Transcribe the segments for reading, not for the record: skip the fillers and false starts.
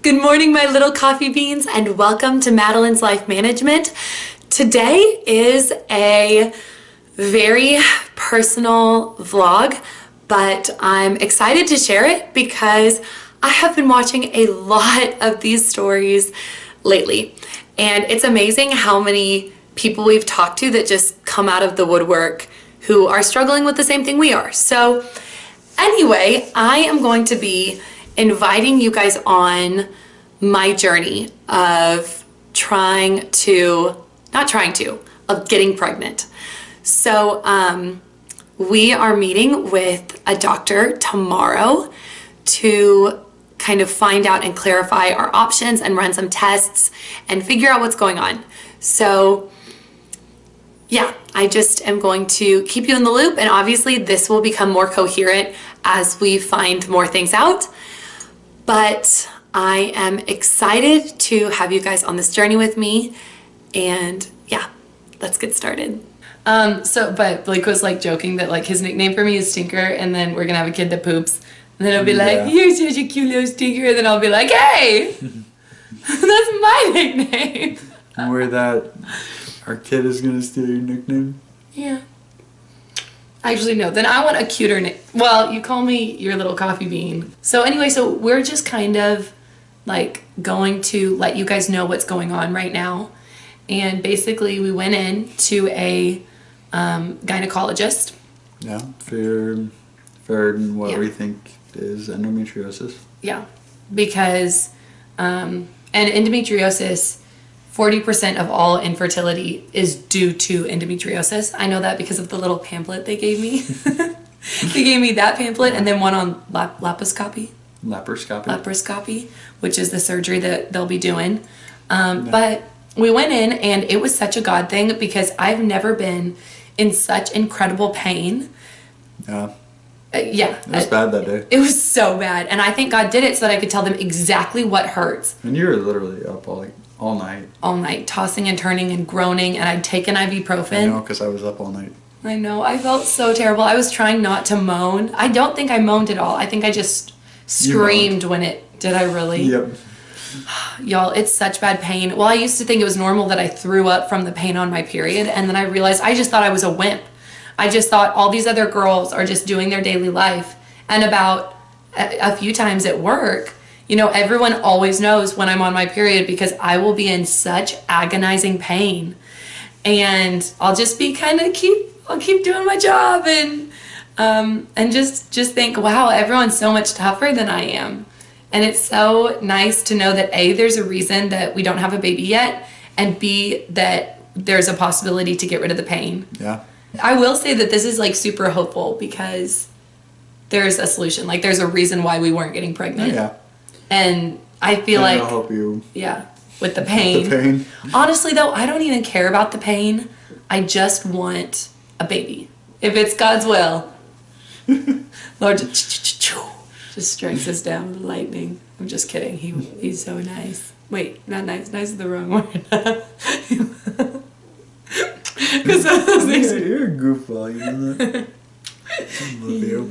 Good morning, my little coffee beans, and welcome to Madeline's Life Management. Today is a very personal vlog, but I'm excited to share it because I have been watching a lot of these stories lately, and it's amazing how many people we've talked to that just come out of the woodwork who are struggling with the same thing we are. So anyway, I am going to be inviting you guys on my journey of of getting pregnant. So we are meeting with a doctor tomorrow to kind of find out and clarify our options and run some tests and figure out what's going on. So yeah, I just am going to keep you in the loop, and obviously this will become more coherent as we find more things out. But I am excited to have you guys on this journey with me, and yeah, let's get started. But Blake was like joking that like his nickname for me is Stinker, and then we're gonna have a kid that poops, and then he'll be like, "You're such a cute little stinker," and then I'll be like, "Hey, that's my nickname." Don't worry that our kid is gonna steal your nickname. Yeah. Actually, no. Then I want a cuter name. Well, you call me your little coffee bean. So anyway, so we're just kind of like going to let you guys know what's going on right now. And basically, we went in to a gynecologist. Yeah, for what we think is endometriosis. Yeah, because and endometriosis, 40% of all infertility is due to endometriosis. I know that because of the little pamphlet they gave me. They gave me that pamphlet and then one on laparoscopy. Laparoscopy, which is the surgery that they'll be doing. But we went in, and it was such a God thing because I've never been in such incredible pain. Yeah. Yeah. It was bad that day. It was so bad. And I think God did it so that I could tell them exactly what hurts. And you were literally up all night. All night, tossing and turning and groaning, and I'd taken ibuprofen. I know, because I was up all night. I know, I felt so terrible. I was trying not to moan. I don't think I moaned at all. I think I just screamed when it... Did I really? Yep. Y'all, it's such bad pain. Well, I used to think it was normal that I threw up from the pain on my period, and then I realized I just thought I was a wimp. I just thought all these other girls are just doing their daily life. And about a few times at work, you know, everyone always knows when I'm on my period because I will be in such agonizing pain. And I'll just be I'll keep doing my job and just think, wow, everyone's so much tougher than I am. And it's so nice to know that A, there's a reason that we don't have a baby yet, and B, that there's a possibility to get rid of the pain. Yeah. I will say that this is like super hopeful because there's a solution. Like there's a reason why we weren't getting pregnant. Yeah. And I feel like... I'll help you. Yeah, with the pain. With the pain. Honestly, though, I don't even care about the pain. I just want a baby. If it's God's will. Lord just strikes us down with lightning. I'm just kidding. He's so nice. Wait, not nice. Nice is the wrong word. Because you're a goofball, you know that? I love you.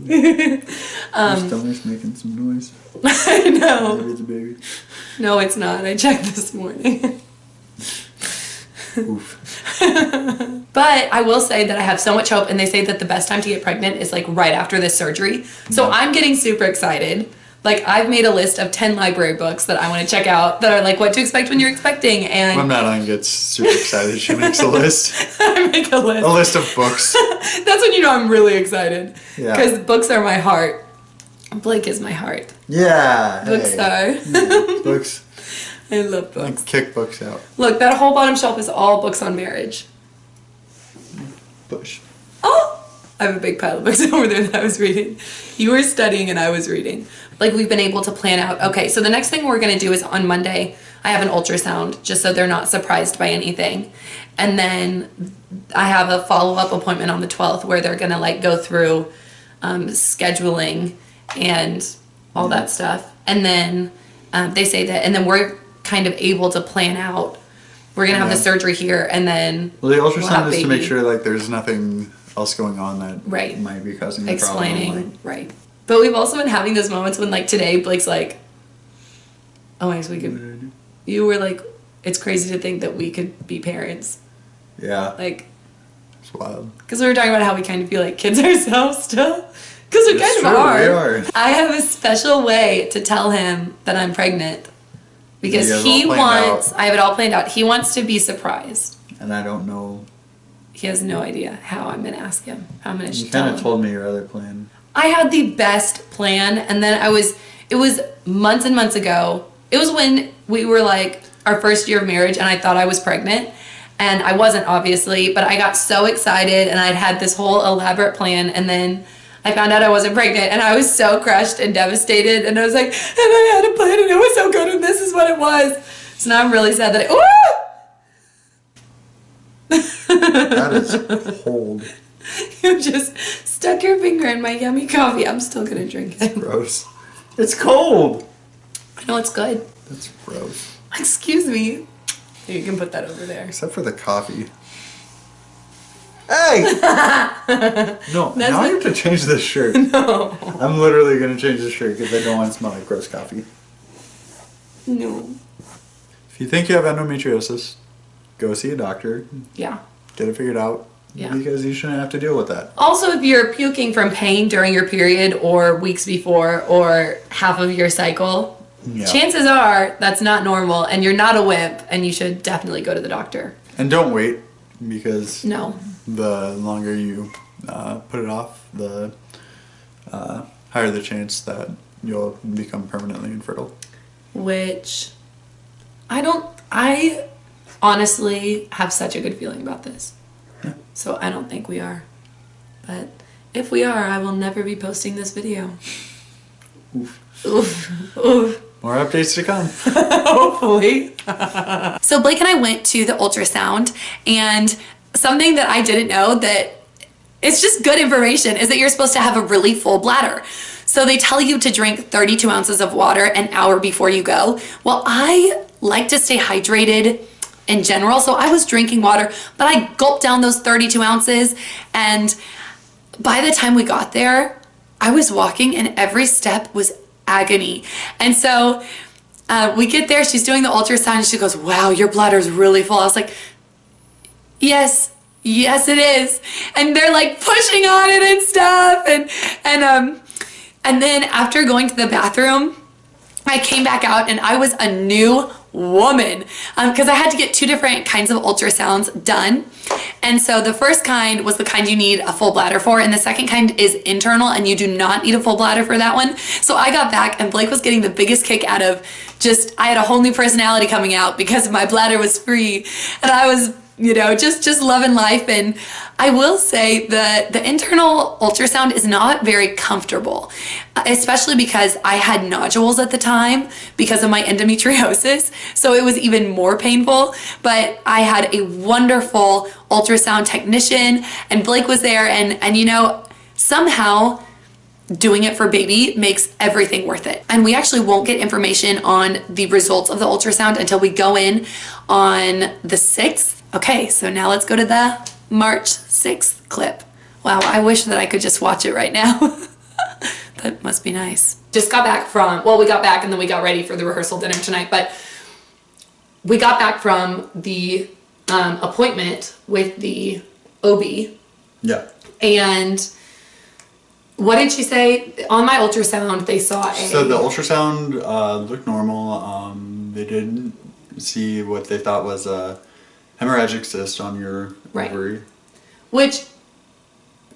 Your stomach's making some noise. I know. Maybe it's a baby. No, it's not. I checked this morning. Oof. But I will say that I have so much hope, and they say that the best time to get pregnant is like right after this surgery. So I'm getting super excited. Like I've made a list of 10 library books that I want to check out that are like what to expect when you're expecting. And when Madeline gets super excited, she makes a list. I make a list. A list of books. That's when you know I'm really excited. Yeah. Because books are my heart. Blake is my heart. Yeah. Books are. Yeah, books. I love books. Kick books out. Look, that whole bottom shelf is all books on marriage. Push. Oh! I have a big pile of books over there that I was reading. You were studying and I was reading. Like we've been able to plan out. Okay, so the next thing we're going to do is on Monday, I have an ultrasound just so they're not surprised by anything. And then I have a follow-up appointment on the 12th where they're going to like go through scheduling and all that stuff. And then they say that, and then we're kind of able to plan out. We're going to have the surgery here and then well, the ultrasound is to make sure like there's nothing else going on that right. might be causing the explaining problem. right. But we've also been having those moments when like today Blake's like Oh, I guess we could. You were like, it's crazy to think that we could be parents. Yeah. Like, it's wild. because we were talking about how we kind of feel like kids ourselves still. Because we kind of are. We are. I have a special way to tell him that I'm pregnant. Because he wants, I have it all planned out. He wants to be surprised. And I don't know. He has no idea how I'm going to ask him. How I'm going to You tell him. kind of told me your other plan. I had the best plan, and then it was months and months ago. It was when we were like our first year of marriage, and I thought I was pregnant, and I wasn't, obviously, but I got so excited, and I'd had this whole elaborate plan, and then I found out I wasn't pregnant, and I was so crushed and devastated, and I was like, and I had a plan, and it was so good, and this is what it was. So now I'm really sad that That is cold. You just stuck your finger in my yummy coffee. I'm still gonna drink it. Gross. It's cold. I know it's good. That's gross. Excuse me. You can put that over there. Except for the coffee. Hey! No, now I have to change this shirt. No. I'm literally gonna change this shirt because I don't want to smell like gross coffee. No. If you think you have endometriosis, go see a doctor. Yeah. Get it figured out. Yeah. Because you shouldn't have to deal with that. Also, if you're puking from pain during your period or weeks before or half of your cycle, chances are that's not normal and you're not a wimp and you should definitely go to the doctor. And don't wait because No. the longer you put it off, the higher the chance that you'll become permanently infertile. Which I honestly have such a good feeling about this. Yeah. So I don't think we are. But if we are, I will never be posting this video. Oof. Oof. Oof. More updates to come. Hopefully. So Blake and I went to the ultrasound, and something that I didn't know that it's just good information is that you're supposed to have a really full bladder. So they tell you to drink 32 ounces of water an hour before you go. Well, I like to stay hydrated in general, so I was drinking water, but I gulped down those 32 ounces, and by the time we got there, I was walking and every step was agony. And so we get there, she's doing the ultrasound, and she goes, wow, your bladder's really full. I was like, yes it is. And they're like pushing on it and stuff, and then after going to the bathroom, I came back out and I was a new woman because I had to get 2 different kinds of ultrasounds done. And so the first kind was the kind you need a full bladder for, and the second kind is internal, and you do not need a full bladder for that one. So I got back and Blake was getting the biggest kick out of I had a whole new personality coming out because my bladder was free, and I was, just loving life. And I will say the internal ultrasound is not very comfortable, especially because I had nodules at the time because of my endometriosis. So it was even more painful, but I had a wonderful ultrasound technician, and Blake was there, and somehow doing it for baby makes everything worth it. And we actually won't get information on the results of the ultrasound until we go in on the 6th. Okay, so now let's go to the March 6th clip. Wow, I wish that I could just watch it right now. That must be nice. Just got back we got back and then we got ready for the rehearsal dinner tonight, but we got back from the appointment with the OB. Yeah. And what did she say? On my ultrasound, they saw So the ultrasound looked normal. They did see what they thought was a hemorrhagic cyst on your ovary. Which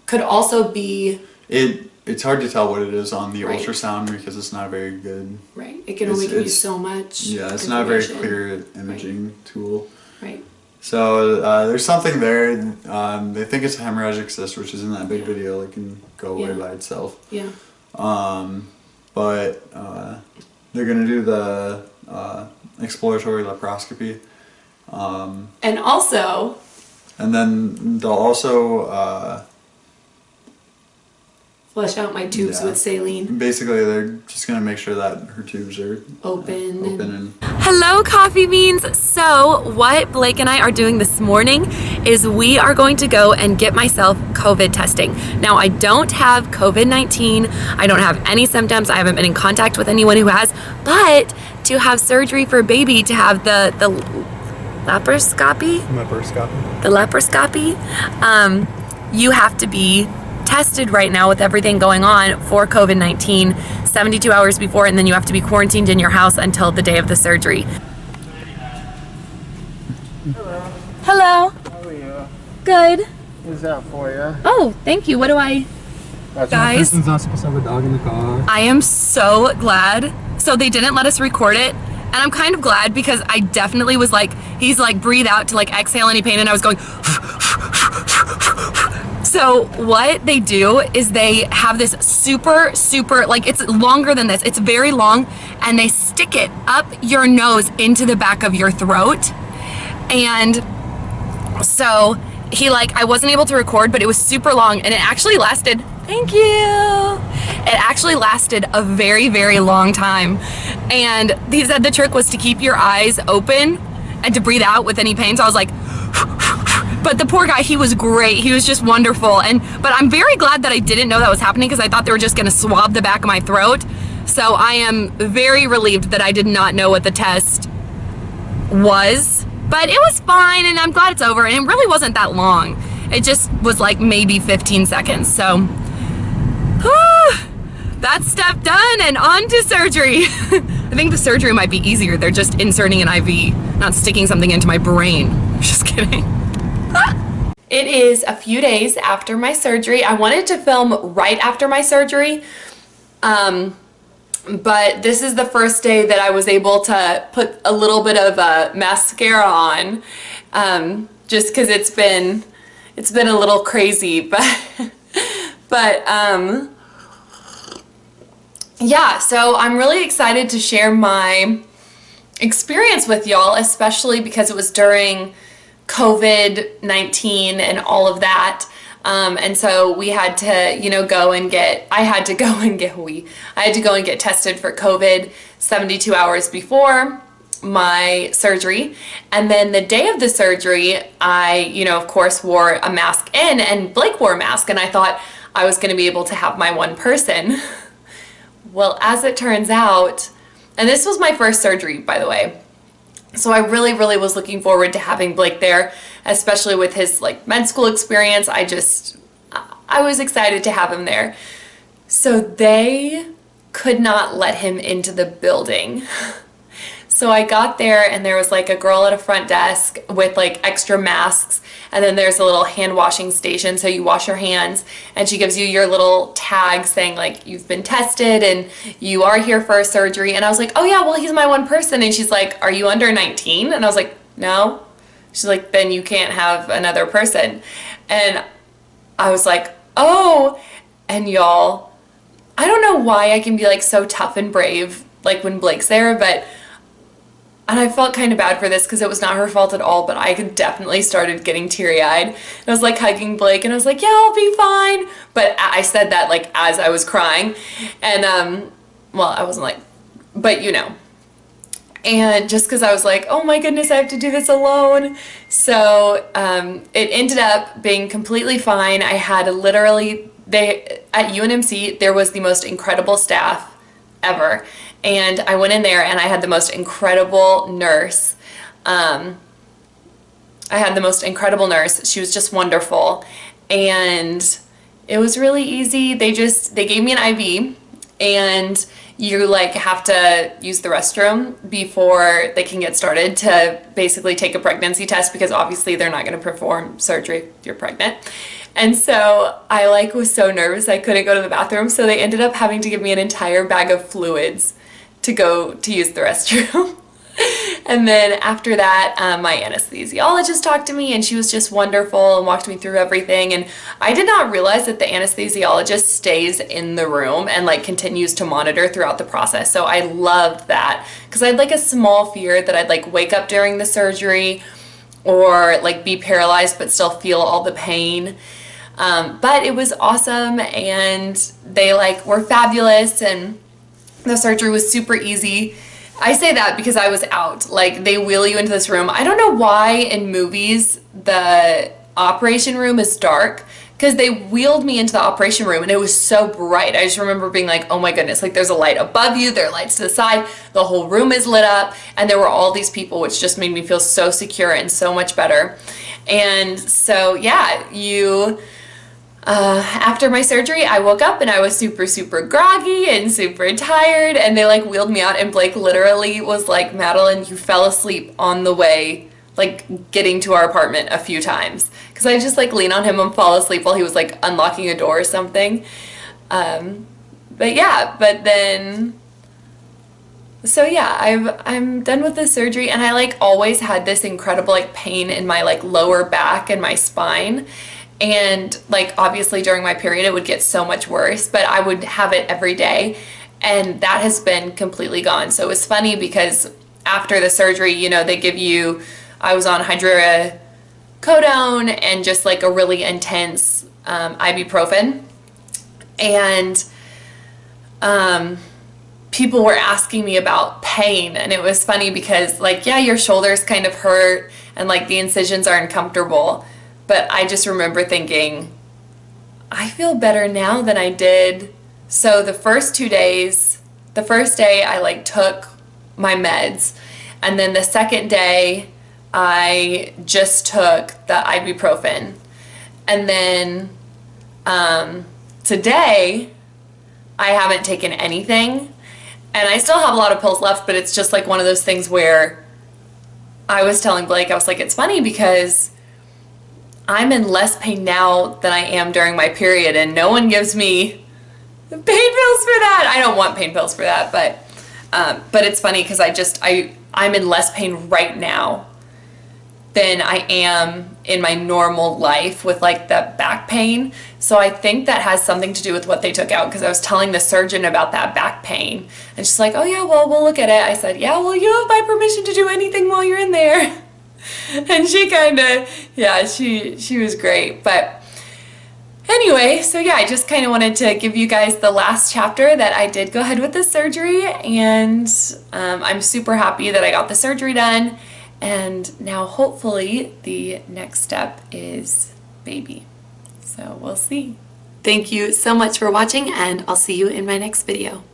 could also be... It's hard to tell what it is on the ultrasound because it's not very good. Right. It can only give you so much. Yeah, it's not a very clear imaging tool. Right. So there's something there. They think it's a hemorrhagic cyst, which is in that big video. It can go away by itself. Yeah. But they're going to do the exploratory laparoscopy. And also... And then they'll also... flush out my tubes with saline. Basically, they're just going to make sure that her tubes are open. Hello, Coffee Beans. So what Blake and I are doing this morning is we are going to go and get myself COVID testing. Now, I don't have COVID-19. I don't have any symptoms. I haven't been in contact with anyone who has, but to have surgery for baby to have the laparoscopy. The laparoscopy. You have to be tested right now with everything going on for COVID-19 72 hours before, and then you have to be quarantined in your house until the day of the surgery. Hello. How are you? Good. What's that for you? Oh, thank you. What do I... That's Guys, person's not supposed to have a dog in the car. I am so glad. So they didn't let us record it, and I'm kind of glad because I definitely was like, he's like, breathe out to like exhale any pain, and I was going... So what they do is they have this super, like it's longer than this. It's very long, and they stick it up your nose into the back of your throat. And so I wasn't able to record, but it was super long, and it actually lasted, thank you. It actually lasted a very, very long time. And he said the trick was to keep your eyes open and to breathe out with any pain. So I was like, but the poor guy, he was great. He was just wonderful. But I'm very glad that I didn't know that was happening, because I thought they were just gonna swab the back of my throat. So I am very relieved that I did not know what the test was, but it was fine, and I'm glad it's over. And it really wasn't that long. It just was like maybe 15 seconds. So that step done, and on to surgery. I think the surgery might be easier. They're just inserting an IV, not sticking something into my brain. Just kidding. It is a few days after my surgery. I wanted to film right after my surgery, but this is the first day that I was able to put a little bit of mascara on, just because it's been a little crazy, but yeah, so I'm really excited to share my experience with y'all, especially because it was during COVID-19 and all of that. And so we had to, I had to go and get tested for COVID 72 hours before my surgery. And then the day of the surgery, I, of course wore a mask in, and Blake wore a mask, and I thought I was going to be able to have my one person. Well, as it turns out, and this was my first surgery, by the way, so I really, really was looking forward to having Blake there, especially with his med school experience. I was excited to have him there. So they could not let him into the building. So I got there, and there was a girl at a front desk with extra masks, and then there's a little hand washing station, so you wash your hands, and she gives you your little tag saying you've been tested and you are here for a surgery. And I was like, oh yeah, well, he's my one person. And she's like, are you under 19? And I was like, no. She's like, then you can't have another person. And I was like, oh. And y'all, I don't know why I can be so tough and brave when Blake's there, and I felt kind of bad for this because it was not her fault at all, but I definitely started getting teary-eyed. And I was hugging Blake, and I was like, yeah, I'll be fine. But I said that as I was crying. And, well, I wasn't but And just because I was like, oh my goodness, I have to do this alone. So it ended up being completely fine. I had literally, at UNMC, there was the most incredible staff ever. And I went in there, and I had the most incredible nurse. She was just wonderful. And it was really easy. They gave me an IV, and you have to use the restroom before they can get started to basically take a pregnancy test, because obviously they're not going to perform surgery if you're pregnant. And so I was so nervous I couldn't go to the bathroom, so they ended up having to give me an entire bag of fluids to go to use the restroom. And then after that, my anesthesiologist talked to me, and she was just wonderful and walked me through everything. And I did not realize that the anesthesiologist stays in the room and continues to monitor throughout the process. So I loved that, because I had a small fear that I'd wake up during the surgery or be paralyzed but still feel all the pain. But it was awesome, and they were fabulous, and the surgery was super easy. I say that because I was out. They wheel you into this room. I don't know why in movies the operation room is dark, because they wheeled me into the operation room and it was so bright. I just remember being like, oh my goodness, like there's a light above you, there are lights to the side, the whole room is lit up, and there were all these people, which just made me feel so secure and so much better. And so yeah, after my surgery, I woke up and I was super, super groggy and super tired, and they like wheeled me out, and Blake literally was like, Madeline, you fell asleep on the way, like getting to our apartment a few times, because I just like lean on him and fall asleep while he was like unlocking a door or something. But then, so yeah, I'm done with the surgery, and I like always had this incredible like pain in my like lower back and my spine. And like obviously during my period it would get so much worse, but I would have it every day, and that has been completely gone. So it was funny because after the surgery, you know, they give you, I was on hydrocodone and just like a really intense ibuprofen, and people were asking me about pain, and it was funny because like, yeah, your shoulders kind of hurt and like the incisions are uncomfortable. But I just remember thinking, I feel better now than I did. So the first 2 days, the first day I like took my meds, and then the second day I just took the ibuprofen. And then today I haven't taken anything, and I still have a lot of pills left, but it's just like one of those things where I was telling Blake, I was like, it's funny because I'm in less pain now than I am during my period, and no one gives me pain pills for that. I don't want pain pills for that, but it's funny because I'm in less pain right now than I am in my normal life with like the back pain. So I think that has something to do with what they took out, because I was telling the surgeon about that back pain, and she's like, oh yeah, well, we'll look at it. I said, yeah, well, you have my permission to do anything while you're in there. And she kind of, yeah, she was great. But anyway, so yeah, I just kind of wanted to give you guys the last chapter that I did go ahead with the surgery, and I'm super happy that I got the surgery done, and now hopefully the next step is baby. So we'll see. Thank you so much for watching, and I'll see you in my next video.